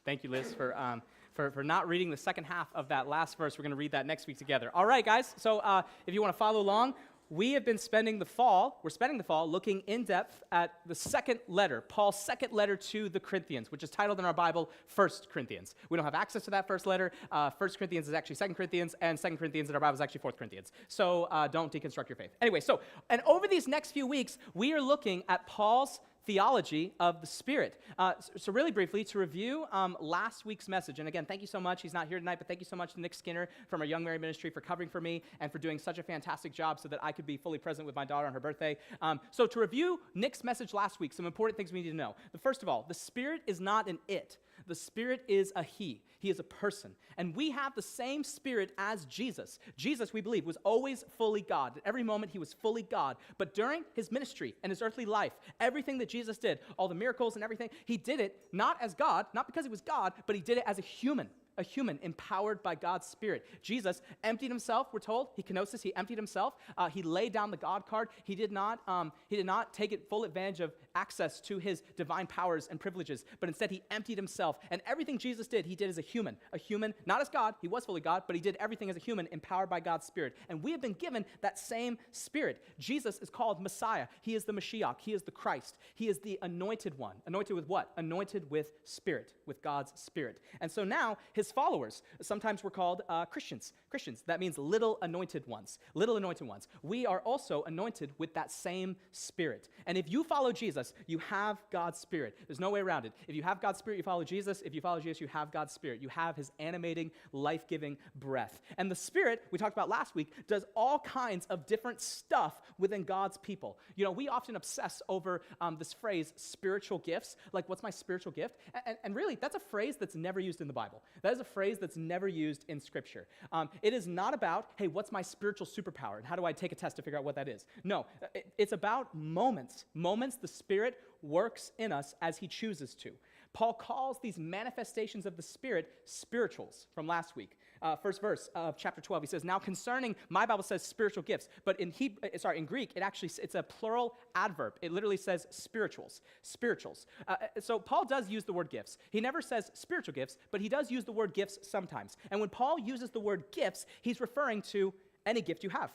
Thank you, Liz, for not reading the second half of that last verse. We're going to read that next week together. All right, guys. So if you want to follow along, we have been spending the fall looking in depth at the second letter, Paul's second letter to the Corinthians, which is titled in our Bible, 1 Corinthians. We don't have access to that first letter. 1 Corinthians is actually 2 Corinthians, and 2 Corinthians in our Bible is actually 4 Corinthians. So don't deconstruct your faith. Anyway, and over these next few weeks, we are looking at Paul's theology of the Spirit. So really briefly, to review last week's message, and again, thank you so much. He's not here tonight, but thank you so much to Nick Skinner from our Young Mary Ministry for covering for me and for doing such a fantastic job so that I could be fully present with my daughter on her birthday. So to review Nick's message last week, some important things we need to know. First of all, the Spirit is not an it. The Spirit is a he. He is a person. And we have the same Spirit as Jesus. Jesus, we believe, was always fully God. At every moment, he was fully God. But during his ministry and his earthly life, everything that Jesus did, all the miracles and everything, he did it not as God, not because he was God, but he did it as a human empowered by God's Spirit. Jesus emptied himself, we're told. He kenosis, he emptied himself. He laid down the God card. He did not take full advantage of access to his divine powers and privileges, but instead he emptied himself. And everything Jesus did, he did as a human, not as God. He was fully God, but he did everything as a human, empowered by God's Spirit. And we have been given that same Spirit. Jesus is called Messiah. He is the Mashiach. He is the Christ. He is the anointed one. Anointed with what? Anointed with Spirit, with God's Spirit. And so now his followers, sometimes we're called Christians. That means little anointed ones. We are also anointed with that same Spirit. And if you follow Jesus, you have God's Spirit. There's no way around it. If you have God's Spirit, you follow Jesus. If you follow Jesus, you have God's Spirit. You have his animating, life-giving breath. And the Spirit, we talked about last week, does all kinds of different stuff within God's people. You know, we often obsess over this phrase, spiritual gifts. Like, what's my spiritual gift? And really, that's a phrase that's never used in the Bible. That is a phrase that's never used in Scripture. It is not about, hey, what's my spiritual superpower, and how do I take a test to figure out what that is? No, it's about moments the Spirit works in us as he chooses to. Paul calls these manifestations of the Spirit spirituals from last week. First verse of chapter 12, he says, now concerning, my Bible says spiritual gifts, but in Greek, it's a plural adverb. It literally says spirituals. So Paul does use the word gifts. He never says spiritual gifts, but he does use the word gifts sometimes. And when Paul uses the word gifts, he's referring to any gift you have,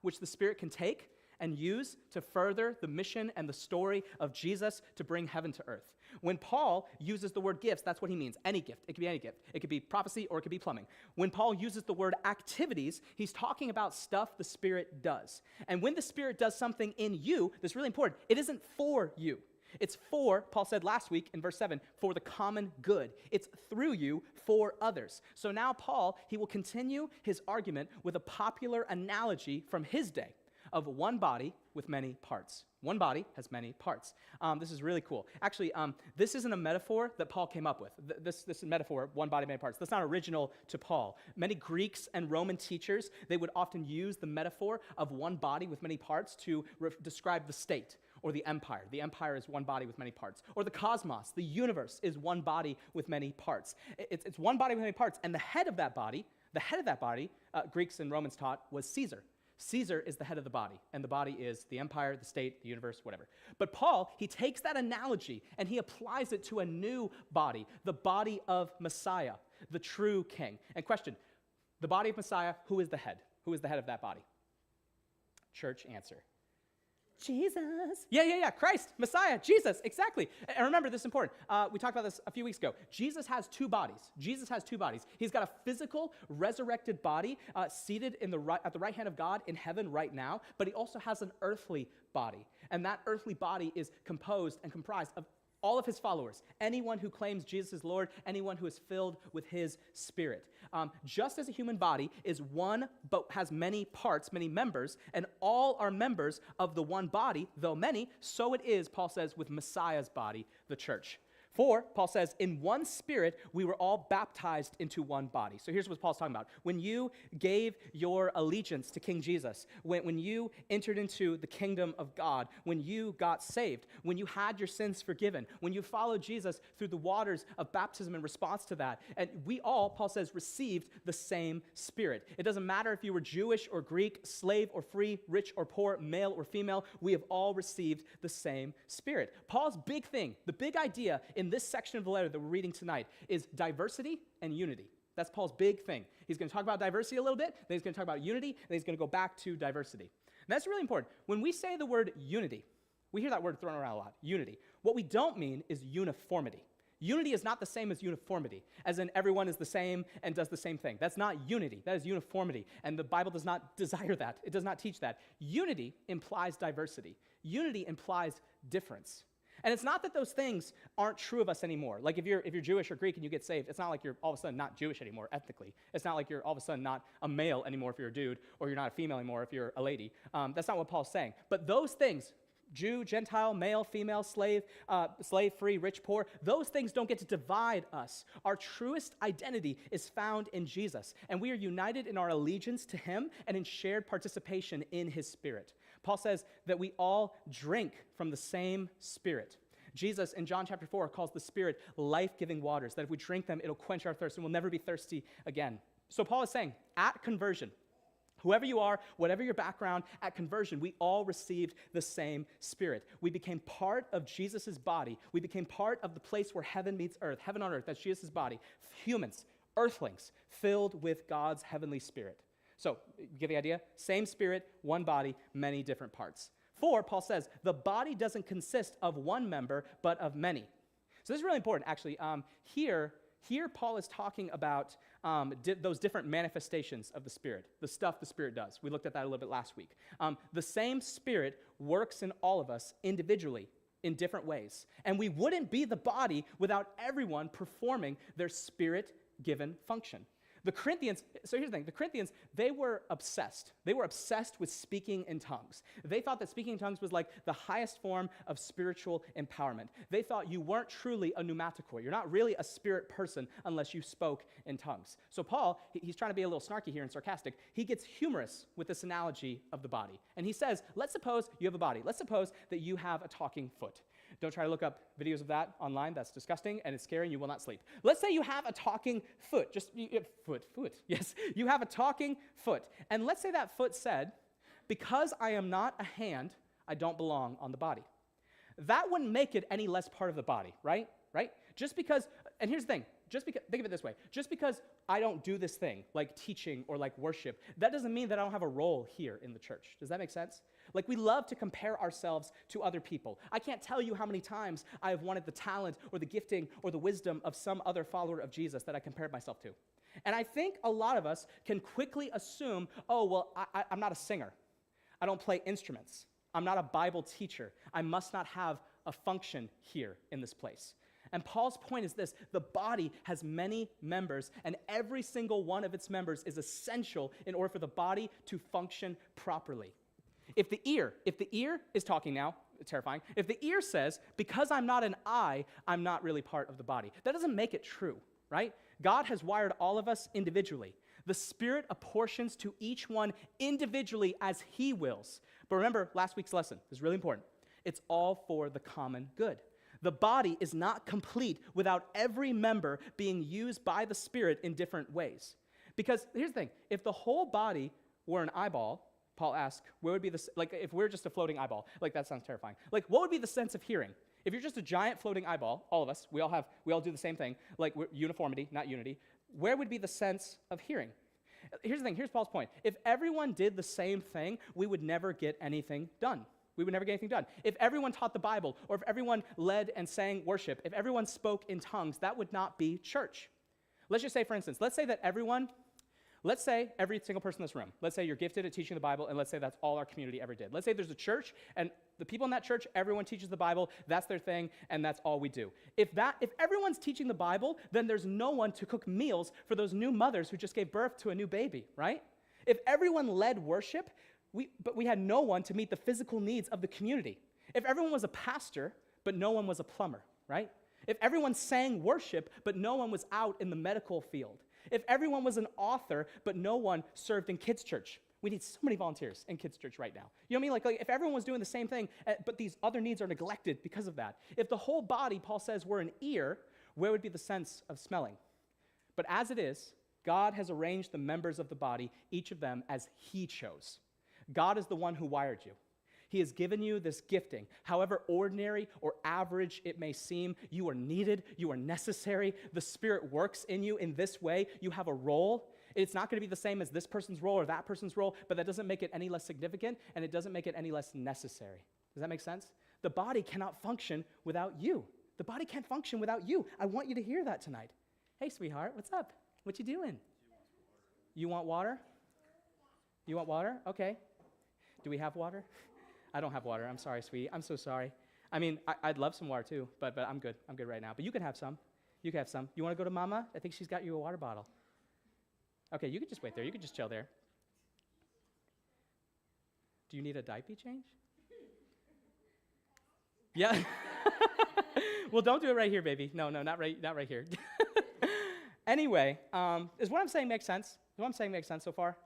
which the Spirit can take and use to further the mission and the story of Jesus to bring heaven to earth. When Paul uses the word gifts, that's what he means. Any gift. It could be any gift. It could be prophecy or it could be plumbing. When Paul uses the word activities, he's talking about stuff the Spirit does. And when the Spirit does something in you, this is really important, it isn't for you. It's for, Paul said last week in verse 7, for the common good. It's through you for others. So now Paul, he will continue his argument with a popular analogy from his day of one body with many parts. One body has many parts. This is really cool. Actually, this isn't a metaphor that Paul came up with. This metaphor, one body, many parts, that's not original to Paul. Many Greeks and Roman teachers, they would often use the metaphor of one body with many parts to describe the state or the empire. The empire is one body with many parts. Or the cosmos, the universe, is one body with many parts. It's one body with many parts, and the head of that body, Greeks and Romans taught, was Caesar. Caesar is the head of the body, and the body is the empire, the state, the universe, whatever. But Paul, he takes that analogy and he applies it to a new body, the body of Messiah, the true king. And question, the body of Messiah, who is the head? Who is the head of that body? Church answer. Jesus. Yeah. Christ, Messiah, Jesus, exactly. And remember, this is important. We talked about this a few weeks ago. Jesus has two bodies. He's got a physical, resurrected body seated at the right hand of God in heaven right now, but he also has an earthly body. And that earthly body is composed and comprised of all of his followers, anyone who claims Jesus is Lord, anyone who is filled with his Spirit. Just as a human body is one but has many parts, many members, and all are members of the one body, though many, so it is, Paul says, with Messiah's body, the church. For, Paul says, in one Spirit we were all baptized into one body. So here's what Paul's talking about. When you gave your allegiance to King Jesus, when you entered into the kingdom of God, when you got saved, when you had your sins forgiven, when you followed Jesus through the waters of baptism in response to that, and we all, Paul says, received the same Spirit. It doesn't matter if you were Jewish or Greek, slave or free, rich or poor, male or female, we have all received the same Spirit. Paul's big thing, the big idea in in this section of the letter that we're reading tonight is diversity and unity. That's Paul's big thing. He's going to talk about diversity a little bit, then he's going to talk about unity, then he's going to go back to diversity. And that's really important. When we say the word unity, we hear that word thrown around a lot, unity. What we don't mean is uniformity. Unity is not the same as uniformity, as in everyone is the same and does the same thing. That's not unity. That is uniformity, and the Bible does not desire that. It does not teach that. Unity implies diversity. Unity implies difference. And it's not that those things aren't true of us anymore. Like if you're Jewish or Greek and you get saved, it's not like you're all of a sudden not Jewish anymore ethnically. It's not like you're all of a sudden not a male anymore if you're a dude, or you're not a female anymore if you're a lady. That's not what Paul's saying. But those things, Jew, Gentile, male, female, slave, slave, free, rich, poor, those things don't get to divide us. Our truest identity is found in Jesus, and we are united in our allegiance to him and in shared participation in his Spirit. Paul says that we all drink from the same Spirit. Jesus, in John chapter 4, calls the Spirit life-giving waters, that if we drink them, it'll quench our thirst and we'll never be thirsty again. So Paul is saying, at conversion, whoever you are, whatever your background, at conversion, we all received the same Spirit. We became part of Jesus' body. We became part of the place where heaven meets earth, heaven on earth, that's Jesus' body. Humans, earthlings, filled with God's heavenly Spirit. So, you get the idea? Same Spirit, one body, many different parts. 4, Paul says, the body doesn't consist of one member, but of many. So this is really important, actually. Here Paul is talking about those different manifestations of the Spirit, the stuff the Spirit does. We looked at that a little bit last week. The same Spirit works in all of us individually in different ways. And we wouldn't be the body without everyone performing their Spirit-given function. The Corinthians, so here's the thing, the Corinthians, they were obsessed. They were obsessed with speaking in tongues. They thought that speaking in tongues was like the highest form of spiritual empowerment. They thought you weren't truly a pneumatikoi. You're not really a spirit person unless you spoke in tongues. So Paul, he's trying to be a little snarky here and sarcastic. He gets humorous with this analogy of the body. And he says, let's suppose you have a body. Let's suppose that you have a talking foot. Don't try to look up videos of that online. That's disgusting and it's scary and you will not sleep. Let's say you have a talking foot. Foot. Yes, you have a talking foot. And let's say that foot said, because I am not a hand, I don't belong on the body. That wouldn't make it any less part of the body, right? Just because, and here's the thing, think of it this way, just because I don't do this thing, like teaching or like worship, that doesn't mean that I don't have a role here in the church. Does that make sense? Like we love to compare ourselves to other people. I can't tell you how many times I have wanted the talent or the gifting or the wisdom of some other follower of Jesus that I compared myself to. And I think a lot of us can quickly assume, oh, well, I'm not a singer. I don't play instruments. I'm not a Bible teacher. I must not have a function here in this place. And Paul's point is this: the body has many members, and every single one of its members is essential in order for the body to function properly. If the ear is talking now, terrifying, if the ear says, because I'm not an eye, I'm not really part of the body, that doesn't make it true, right? God has wired all of us individually. The Spirit apportions to each one individually as he wills. But remember last week's lesson, this is really important. It's all for the common good. The body is not complete without every member being used by the Spirit in different ways. Because here's the thing, if the whole body were an eyeball, Paul asks, where would be the, like if we're just a floating eyeball, like that sounds terrifying. Like what would be the sense of hearing? If you're just a giant floating eyeball, all of us, we all do the same thing, like uniformity, not unity, where would be the sense of hearing? Here's the thing, here's Paul's point. If everyone did the same thing, we would never get anything done. We would never get anything done. If everyone taught the Bible, or if everyone led and sang worship, if everyone spoke in tongues, that would not be church. Let's just say, for instance, let's say every single person in this room, let's say you're gifted at teaching the Bible, and let's say that's all our community ever did. Let's say there's a church, and the people in that church, everyone teaches the Bible, that's their thing, and that's all we do. If everyone's teaching the Bible, then there's no one to cook meals for those new mothers who just gave birth to a new baby, right? If everyone led worship, but we had no one to meet the physical needs of the community. If everyone was a pastor, but no one was a plumber, right? If everyone sang worship, but no one was out in the medical field. If everyone was an author, but no one served in kids' church. We need so many volunteers in kids' church right now. You know what I mean? Like if everyone was doing the same thing, but these other needs are neglected because of that. If the whole body, Paul says, were an ear, where would be the sense of smelling? But as it is, God has arranged the members of the body, each of them as he chose. God is the one who wired you. He has given you this gifting. However ordinary or average it may seem, you are needed, you are necessary. The Spirit works in you in this way. You have a role. It's not going to be the same as this person's role or that person's role, but that doesn't make it any less significant, and it doesn't make it any less necessary. Does that make sense? The body cannot function without you. The body can't function without you. I want you to hear that tonight. Hey, sweetheart, what's up? What you doing? You want water? You want water? Okay. Do we have water? I don't have water. I'm sorry, sweetie. I'm so sorry. I mean, I'd love some water too, but I'm good. I'm good right now. But you can have some. You can have some. You want to go to Mama? I think she's got you a water bottle. Okay, you can just wait there. You can just chill there. Do you need a diaper change? Yeah. Well, don't do it right here, baby. No, not right here. Anyway, is what I'm saying make sense? What I'm saying makes sense so far?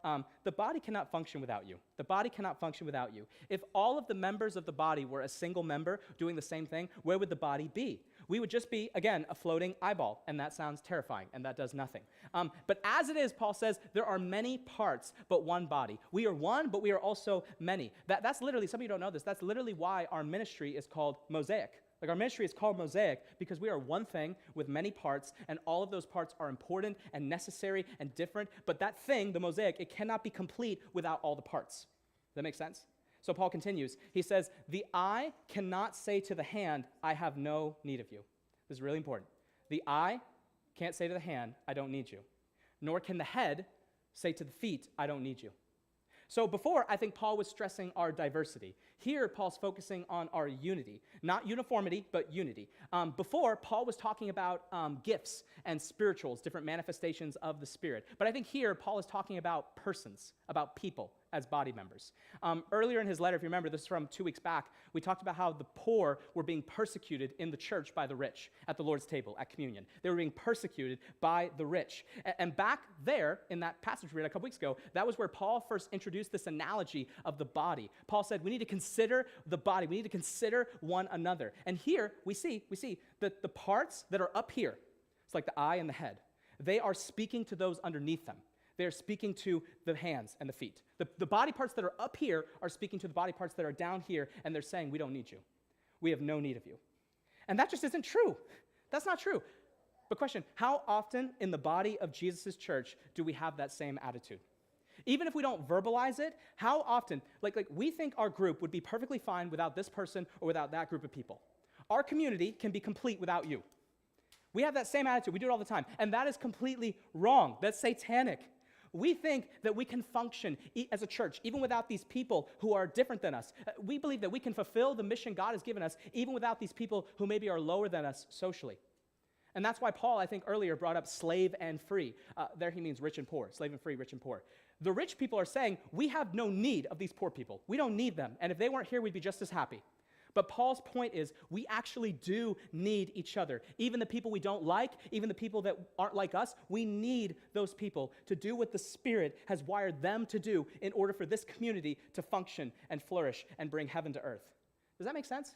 The body cannot function without you. The body cannot function without you. If all of the members of the body were a single member doing the same thing, where would the body be? We would just be, again, a floating eyeball, and that sounds terrifying, and that does nothing. But as it is, Paul says, there are many parts, but one body. We are one, but we are also many. That's literally, some of you don't know this, that's literally why our ministry is called Mosaic. Like our ministry is called Mosaic because we are one thing with many parts, and all of those parts are important and necessary and different, but that thing, the mosaic, it cannot be complete without all the parts. Does that make sense? So Paul continues. He says, the eye cannot say to the hand, I have no need of you. This is really important. The eye can't say to the hand, I don't need you. Nor can the head say to the feet, I don't need you. So before, I think Paul was stressing our diversity. Here, Paul's focusing on our unity. Not uniformity, but unity. Before, Paul was talking about gifts and spirituals, different manifestations of the Spirit. But I think here, Paul is talking about persons, about people as body members. Earlier in his letter, if you remember, this is from 2 weeks back, we talked about how the poor were being persecuted in the church by the rich at the Lord's table, at communion. They were being persecuted by the rich. And back there, in that passage we read a couple weeks ago, that was where Paul first introduced this analogy of the body. Paul said, we need to consider the body. We need to consider one another. And here, we see that the parts that are up here, it's like the eye and the head, they are speaking to those underneath them. They're speaking to the hands and the feet. The body parts that are up here are speaking to the body parts that are down here, and they're saying, we don't need you. We have no need of you. And that just isn't true. That's not true. But question, how often in the body of Jesus' church do we have that same attitude? Even if we don't verbalize it, how often, like we think our group would be perfectly fine without this person or without that group of people. Our community can be complete without you. We have that same attitude. We do it all the time. And that is completely wrong. That's satanic. We think that we can function as a church even without these people who are different than us. We believe that we can fulfill the mission God has given us even without these people who maybe are lower than us socially. And that's why Paul, I think, earlier brought up slave and free. There he means rich and poor, slave and free, rich and poor. The rich people are saying, we have no need of these poor people. We don't need them. And if they weren't here, we'd be just as happy. But Paul's point is, we actually do need each other. Even the people we don't like, even the people that aren't like us, we need those people to do what the Spirit has wired them to do in order for this community to function and flourish and bring heaven to earth. Does that make sense?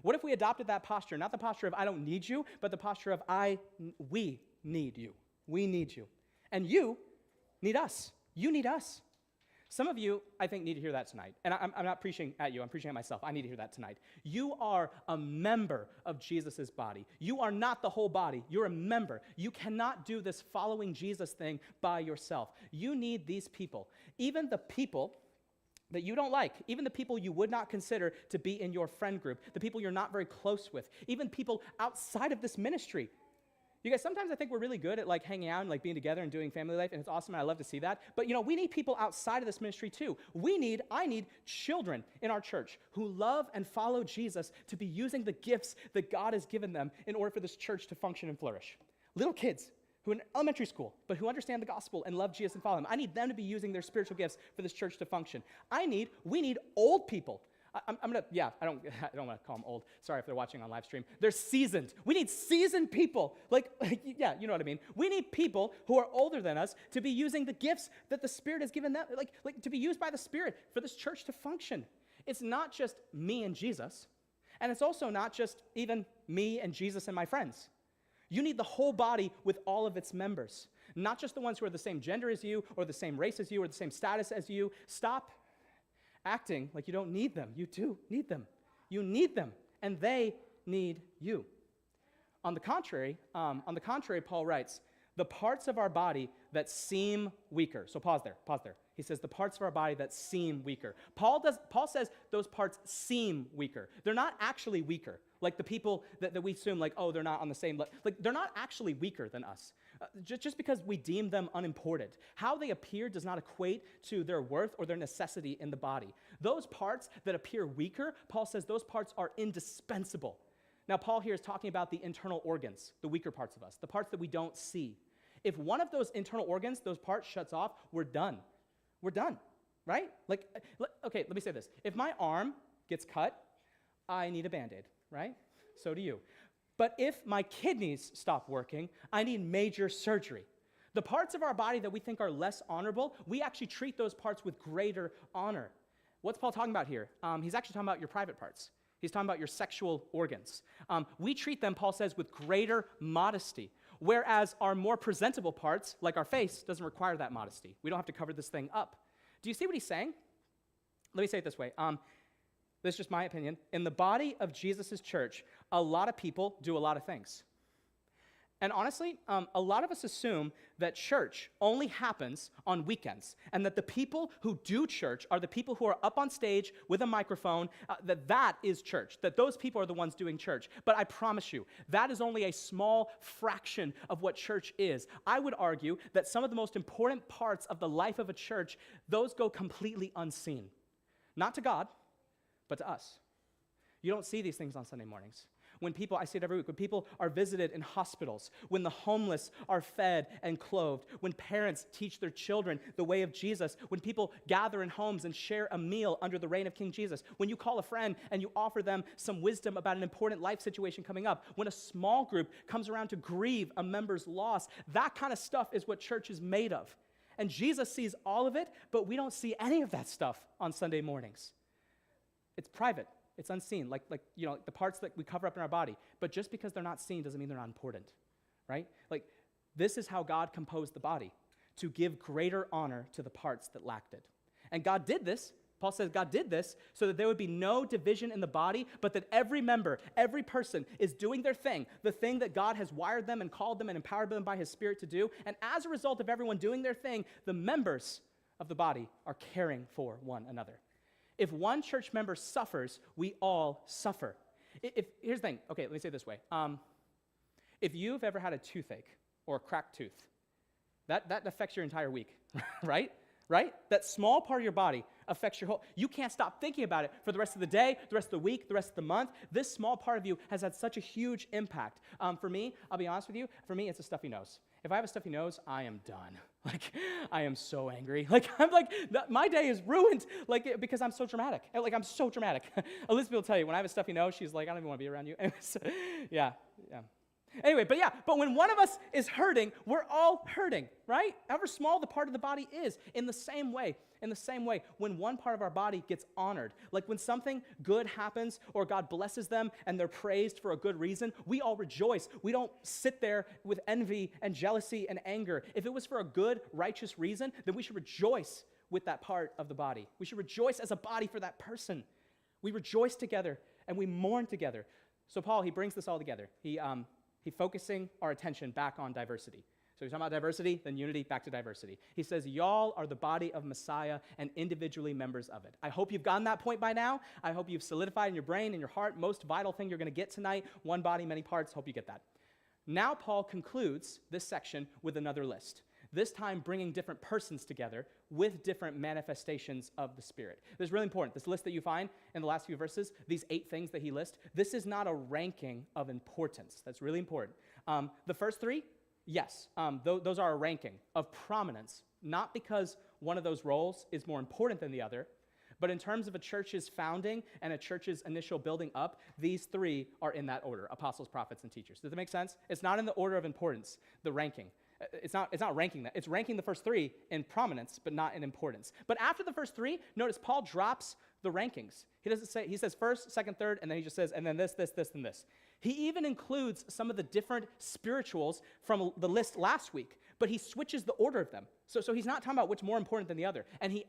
What if we adopted that posture? Not the posture of I don't need you, but the posture of we need you. We need you. And you need us. You need us. Some of you, I think, need to hear that tonight. And I'm not preaching at you. I'm preaching at myself. I need to hear that tonight. You are a member of Jesus' body. You are not the whole body. You're a member. You cannot do this following Jesus thing by yourself. You need these people. Even the people that you don't like, even the people you would not consider to be in your friend group, the people you're not very close with, even people outside of this ministry. You guys, sometimes I think we're really good at like hanging out and like being together and doing family life, and it's awesome, and I love to see that. But we need people outside of this ministry too. I need children in our church who love and follow Jesus to be using the gifts that God has given them in order for this church to function and flourish. Little kids who are in elementary school, but who understand the gospel and love Jesus and follow him. I need them to be using their spiritual gifts for this church to function. We need old people. I don't want to call them old. Sorry if they're watching on live stream. They're seasoned. We need seasoned people. You know what I mean. We need people who are older than us to be using the gifts that the Spirit has given them, like to be used by the Spirit for this church to function. It's not just me and Jesus, and it's also not just even me and Jesus and my friends. You need the whole body with all of its members, not just the ones who are the same gender as you or the same race as you or the same status as you. Stop acting like you don't need them. You do need them. You need them, and they need you. On the contrary, Paul writes, the parts of our body that seem weaker. So pause there. He says the parts of our body that seem weaker. Paul says those parts seem weaker. They're not actually weaker. Like the people that we assume, like, oh, they're not on the same level. Like, they're not actually weaker than us. Just because we deem them unimportant. How they appear does not equate to their worth or their necessity in the body. Those parts that appear weaker, Paul says those parts are indispensable. Now, Paul here is talking about the internal organs, the weaker parts of us, the parts that we don't see. If one of those internal organs, those parts shuts off, we're done. We're done, right? Like, okay, let me say this. If my arm gets cut, I need a Band-Aid, right? So do you. But if my kidneys stop working, I need major surgery. The parts of our body that we think are less honorable, we actually treat those parts with greater honor. What's Paul talking about here? He's actually talking about your private parts. He's talking about your sexual organs. We treat them, Paul says, with greater modesty, whereas our more presentable parts, like our face, doesn't require that modesty. We don't have to cover this thing up. Do you see what he's saying? Let me say it this way. This is just my opinion. In the body of Jesus' church, a lot of people do a lot of things. And honestly, a lot of us assume that church only happens on weekends, and that the people who do church are the people who are up on stage with a microphone, that is church, that those people are the ones doing church. But I promise you, that is only a small fraction of what church is. I would argue that some of the most important parts of the life of a church, those go completely unseen. Not to God, but to us. You don't see these things on Sunday mornings. When people, I see it every week, when people are visited in hospitals, when the homeless are fed and clothed, when parents teach their children the way of Jesus, when people gather in homes and share a meal under the reign of King Jesus, when you call a friend and you offer them some wisdom about an important life situation coming up, when a small group comes around to grieve a member's loss, that kind of stuff is what church is made of. And Jesus sees all of it, but we don't see any of that stuff on Sunday mornings. It's private. It's unseen, like the parts that we cover up in our body. But just because they're not seen doesn't mean they're not important, right? Like, this is how God composed the body, to give greater honor to the parts that lacked it. And God did this, Paul says God did this so that there would be no division in the body, but that every member, every person is doing their thing, the thing that God has wired them and called them and empowered them by his Spirit to do. And as a result of everyone doing their thing, the members of the body are caring for one another. If one church member suffers, we all suffer. Here's the thing. Okay, let me say it this way. If you've ever had a toothache or a cracked tooth, that affects your entire week, right? Right? That small part of your body affects your whole. You can't stop thinking about it for the rest of the day, the rest of the week, the rest of the month. This small part of you has had such a huge impact. For me, I'll be honest with you, for me, it's a stuffy nose. If I have a stuffy nose, I am done. Like, I am so angry. Like, I'm like, my day is ruined, like, because I'm so dramatic. Like, I'm so dramatic. Elizabeth will tell you, when I have a stuffy nose, she's like, I don't even want to be around you. Yeah. Anyway, but when one of us is hurting, we're all hurting, right? However small the part of the body is, in the same way, when one part of our body gets honored, like when something good happens or God blesses them and they're praised for a good reason, we all rejoice. We don't sit there with envy and jealousy and anger. If it was for a good, righteous reason, then we should rejoice with that part of the body. We should rejoice as a body for that person. We rejoice together and we mourn together. So Paul, he brings this all together. He's focusing our attention back on diversity. So he's talking about diversity, then unity, back to diversity. He says, y'all are the body of Messiah and individually members of it. I hope you've gotten that point by now. I hope you've solidified in your brain and your heart, most vital thing you're going to get tonight, one body, many parts. Hope you get that. Now Paul concludes this section with another list, this time bringing different persons together with different manifestations of the Spirit. This is really important. This list that you find in the last few verses, these 8 things that he lists, this is not a ranking of importance. That's really important. The first 3, yes, those are a ranking of prominence, not because one of those roles is more important than the other, but in terms of a church's founding and a church's initial building up, these 3 are in that order: apostles, prophets, and teachers. Does that make sense? It's not in the order of importance, the ranking. It's not ranking that. It's ranking the first 3 in prominence, but not in importance. But after the first 3, notice Paul drops the rankings. He says first, second, third, and then he just says, and then this, and this. He even includes some of the different spirituals from the list last week. But he switches the order of them. So he's not talking about which more important than the other. And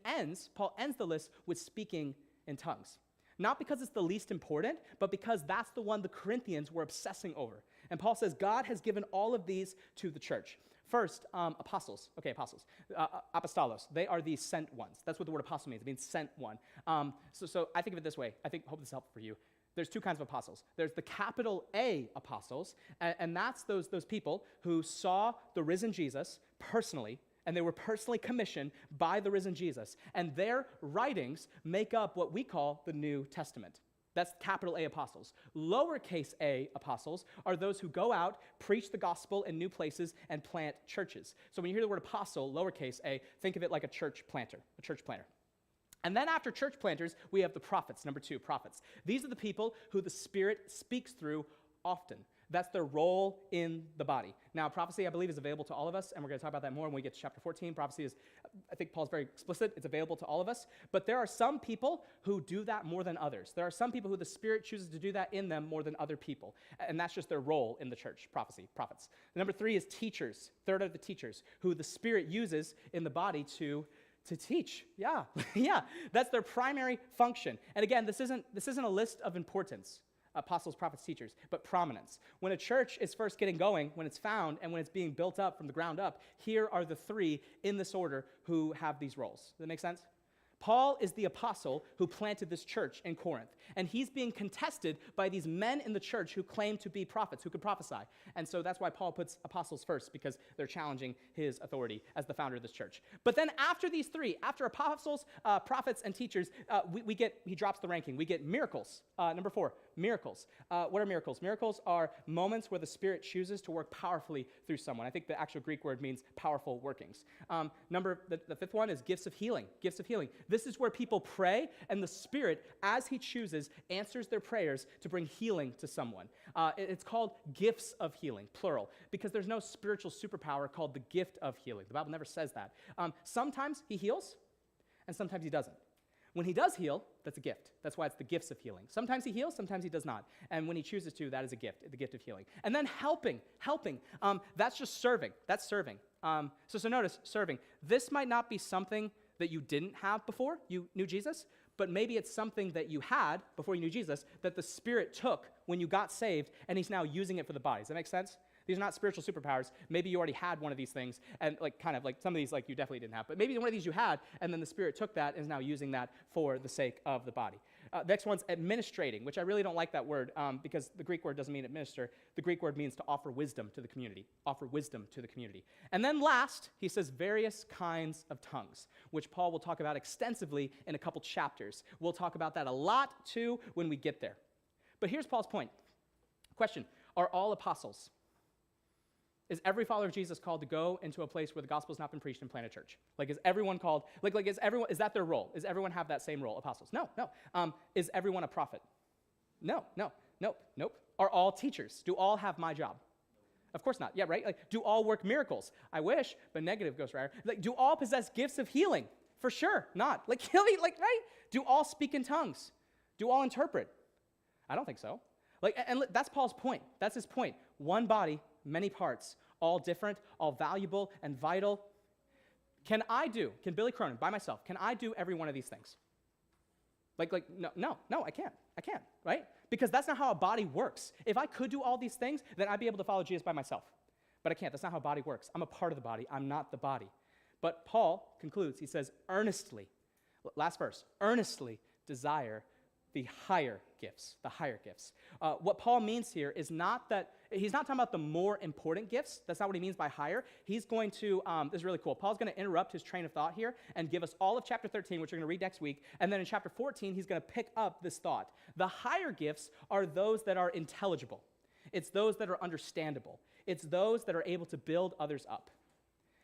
Paul ends the list with speaking in tongues. Not because it's the least important, but because that's the one the Corinthians were obsessing over. And Paul says God has given all of these to the church. First, apostles. Okay, apostles. Apostolos. They are the sent ones. That's what the word apostle means. It means sent one. So I think of it this way. Hope this is helpful for you. There's two kinds of apostles. There's the capital A apostles, and that's those people who saw the risen Jesus personally, and they were personally commissioned by the risen Jesus. And their writings make up what we call the New Testament. That's capital A apostles. Lowercase a apostles are those who go out, preach the gospel in new places, and plant churches. So when you hear the word apostle, lowercase a, think of it like a church planter. And then after church planters, we have the prophets, number 2, prophets. These are the people who the Spirit speaks through often. That's their role in the body. Now, prophecy, I believe, is available to all of us, and we're going to talk about that more when we get to chapter 14. Prophecy is, I think Paul's very explicit. It's available to all of us. But there are some people who do that more than others. There are some people who the Spirit chooses to do that in them more than other people. And that's just their role in the church, prophecy, prophets. Number 3 is teachers. Third are the teachers, who the Spirit uses in the body to teach. Yeah, that's their primary function. And again, this isn't a list of importance, apostles, prophets, teachers, but prominence. When a church is first getting going, when it's found, and when it's being built up from the ground up, here are the 3 in this order who have these roles. Does that make sense? Paul is the apostle who planted this church in Corinth, and he's being contested by these men in the church who claim to be prophets, who could prophesy. And so that's why Paul puts apostles first, because they're challenging his authority as the founder of this church. But then after these 3, after apostles, prophets, and teachers, he drops the ranking. We get miracles. Number 4, miracles. What are miracles? Miracles are moments where the Spirit chooses to work powerfully through someone. I think the actual Greek word means powerful workings. The 5th one is gifts of healing. Gifts of healing. This is where people pray, and the Spirit, as he chooses, answers their prayers to bring healing to someone. It's called gifts of healing, plural, because there's no spiritual superpower called the gift of healing. The Bible never says that. Sometimes he heals, and sometimes he doesn't. When he does heal, that's a gift. That's why it's the gifts of healing. Sometimes he heals, sometimes he does not. And when he chooses to, that is a gift, the gift of healing. And then helping. That's just serving. That's serving. So notice, serving. This might not be something that you didn't have before you knew Jesus, but maybe it's something that you had before you knew Jesus that the Spirit took when you got saved, and he's now using it for the body. Does that make sense? These are not spiritual superpowers. Maybe you already had one of these things, and some of these you definitely didn't have, but maybe one of these you had, and then the Spirit took that and is now using that for the sake of the body. Next one's administrating, which I really don't like that word because the Greek word doesn't mean administer. The Greek word means to offer wisdom to the community. Offer wisdom to the community. And then last, he says various kinds of tongues, which Paul will talk about extensively in a couple chapters. We'll talk about that a lot too when we get there. But here's Paul's point. Question, are all apostles? Is every follower of Jesus called to go into a place where the gospel has not been preached and plant a church? Is everyone called, is that their role? Does everyone have that same role, apostles? No. Is everyone a prophet? No. Are all teachers? Do all have my job? Of course not. Yeah, right? Do all work miracles? I wish, but negative Ghost Rider. Do all possess gifts of healing? For sure, not. Right? Do all speak in tongues? Do all interpret? I don't think so. And that's Paul's point. That's his point. One body, many parts, all different, all valuable and vital. Can Billy Cronin, by myself, can I do every one of these things? No, I can't, right? Because that's not how a body works. If I could do all these things, then I'd be able to follow Jesus by myself. But I can't, that's not how a body works. I'm a part of the body, I'm not the body. But Paul concludes, he says, earnestly, last verse, earnestly desire the higher gifts. What Paul means here is not that, he's not talking about the more important gifts. That's not what he means by higher. He's going to, this is really cool. Paul's going to interrupt his train of thought here and give us all of chapter 13, which we're going to read next week. And then in chapter 14, he's going to pick up this thought. The higher gifts are those that are intelligible. It's those that are understandable. It's those that are able to build others up.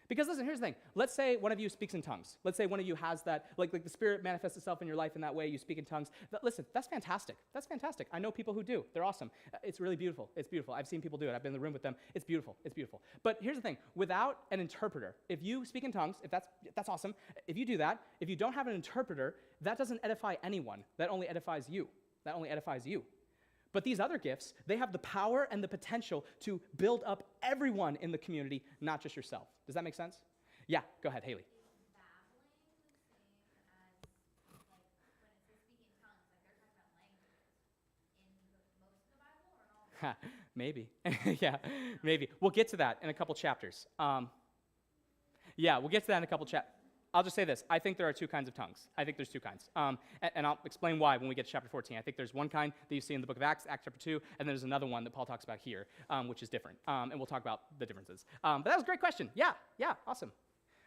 Because listen, here's the thing. Let's say one of you speaks in tongues. Let's say one of you has that, like the Spirit manifests itself in your life in that way, you speak in tongues. Listen, that's fantastic. I know people who do. They're awesome. It's really beautiful. It's beautiful. I've seen people do it. I've been in the room with them. It's beautiful. But here's the thing. Without an interpreter, if you speak in tongues, if that's awesome. If you do that, if you don't have an interpreter, that doesn't edify anyone. That only edifies you. But these other gifts, they have the power and the potential to build up everyone in the community, not just yourself. Does that make sense? Yeah, go ahead, Haley. Maybe. Yeah, maybe. We'll get to that in a couple chapters. Yeah, we'll get to that in a couple chapters. I'll just say this. I think there are two kinds of tongues. I think there's two kinds. And I'll explain why when we get to chapter 14. I think there's one kind that you see in the book of Acts, Acts chapter 2, and there's another one that Paul talks about here, which is different. And we'll talk about the differences. But that was a great question. Yeah, awesome.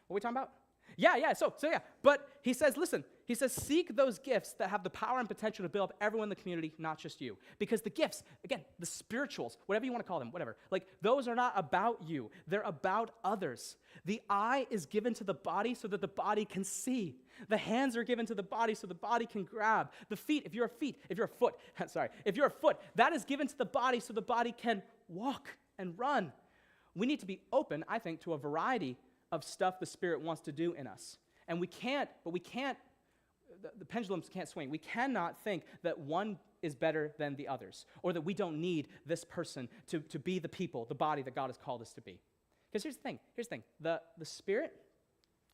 What are we talking about? Yeah, so yeah. But he says, listen, he says, seek those gifts that have the power and potential to build up everyone in the community, not just you. Because the gifts, again, the spirituals, whatever you want to call them, whatever, like those are not about you. They're about others. The eye is given to the body so that the body can see. The hands are given to the body so the body can grab. The feet, if you're a foot, that is given to the body so the body can walk and run. We need to be open, I think, to a variety of stuff the Spirit wants to do in us. And we can't, the pendulums can't swing. We cannot think that one is better than the others, or that we don't need this person to be the people, the body that God has called us to be. Because here's the thing, the Spirit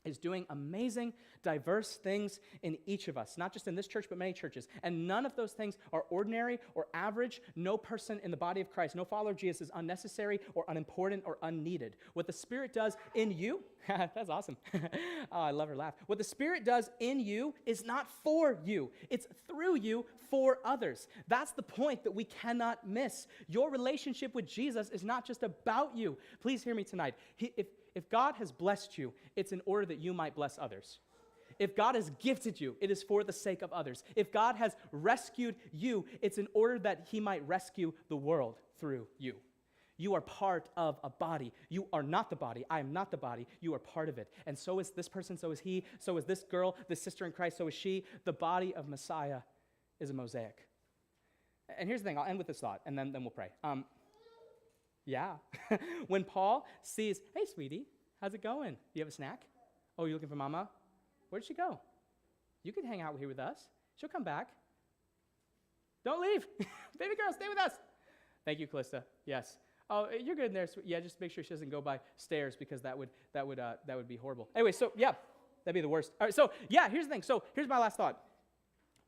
is doing amazing, diverse things in each of us, not just in this church, but many churches. And none of those things are ordinary or average. No person in the body of Christ, no follower of Jesus is unnecessary or unimportant or unneeded. What the Spirit does in you, that's awesome. Oh, I love her laugh. What the Spirit does in you is not for you. It's through you for others. That's the point that we cannot miss. Your relationship with Jesus is not just about you. Please hear me tonight. If God has blessed you, it's in order that you might bless others. If God has gifted you, it is for the sake of others. If God has rescued you, it's in order that he might rescue the world through you. You are part of a body. You are not the body. I am not the body. You are part of it. And so is this person, so is he, so is this girl, this sister in Christ, so is she. The body of Messiah is a mosaic. And here's the thing, I'll end with this thought, and then we'll pray. Yeah. When Paul sees, hey, sweetie, how's it going? Do you have a snack? Oh, you looking for mama? Where'd she go? You can hang out here with us. She'll come back. Don't leave. Baby girl, stay with us. Thank you, Callista. Yes. Oh, you're good in there. Yeah, just make sure she doesn't go by stairs because that would be horrible. Anyway, so yeah, that'd be the worst. All right, so yeah, here's the thing. So here's my last thought.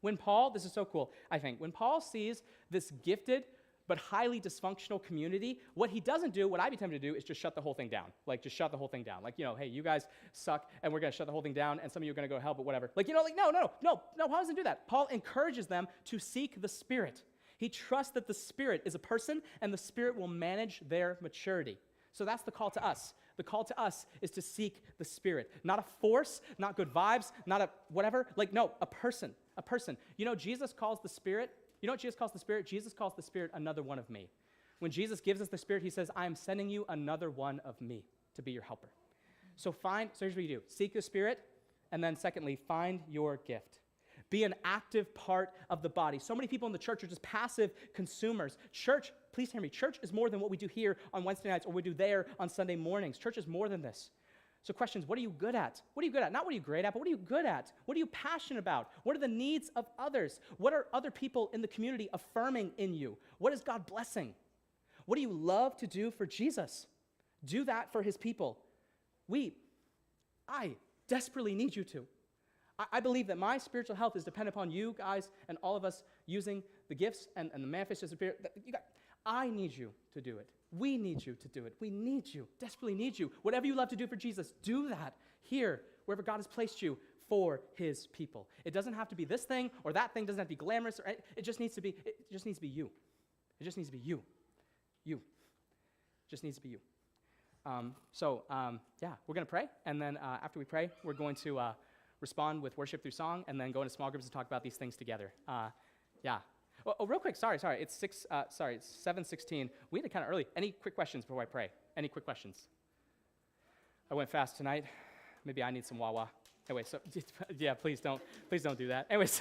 When Paul, this is so cool, I think, when Paul sees this gifted but highly dysfunctional community, what he doesn't do, what I'd be tempted to do, is just shut the whole thing down. Like, just shut the whole thing down. Like, hey, you guys suck, and we're going to shut the whole thing down, and some of you are going to go to hell, but whatever. Like, no, Paul doesn't do that. Paul encourages them to seek the Spirit. He trusts that the Spirit is a person, and the Spirit will manage their maturity. So that's the call to us. The call to us is to seek the Spirit. Not a force, not good vibes, not a whatever. Like, no, a person. A person. Jesus calls the Spirit. You know what Jesus calls the Spirit? Jesus calls the Spirit another one of me. When Jesus gives us the Spirit, he says, I am sending you another one of me to be your helper. So here's what you do. Seek the Spirit, and then secondly, find your gift. Be an active part of the body. So many people in the church are just passive consumers. Church, please hear me, church is more than what we do here on Wednesday nights or we do there on Sunday mornings. Church is more than this. So questions, what are you good at? What are you good at? Not what are you great at, but what are you good at? What are you passionate about? What are the needs of others? What are other people in the community affirming in you? What is God blessing? What do you love to do for Jesus? Do that for his people. I desperately need you to. I believe that my spiritual health is dependent upon you guys and all of us using the gifts and the manifestation of the Spirit. I need you to do it. We need you to do it. We need you, desperately need you. Whatever you love to do for Jesus, do that here, wherever God has placed you for his people. It doesn't have to be this thing or that thing. It doesn't have to be glamorous. It just needs to be you. It just needs to be you. You. It just needs to be you. We're going to pray. And then after we pray, we're going to respond with worship through song and then go into small groups and talk about these things together. Oh, real quick, sorry. It's 7:16. We had it kind of early. Any quick questions before I pray? Any quick questions? I went fast tonight. Maybe I need some Wawa. Anyway, so yeah, please don't do that. Anyways,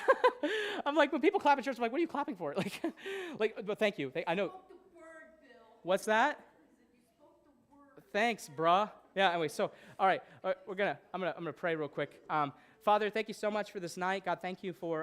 I'm like, when people clap at church, I'm like, what are you clapping for? But thank you. I know. You spoke the word, Bill. What's that? You spoke the word. Thanks, bruh. Yeah. Anyway, so all right, I'm gonna pray real quick. Father, thank you so much for this night. God, thank you for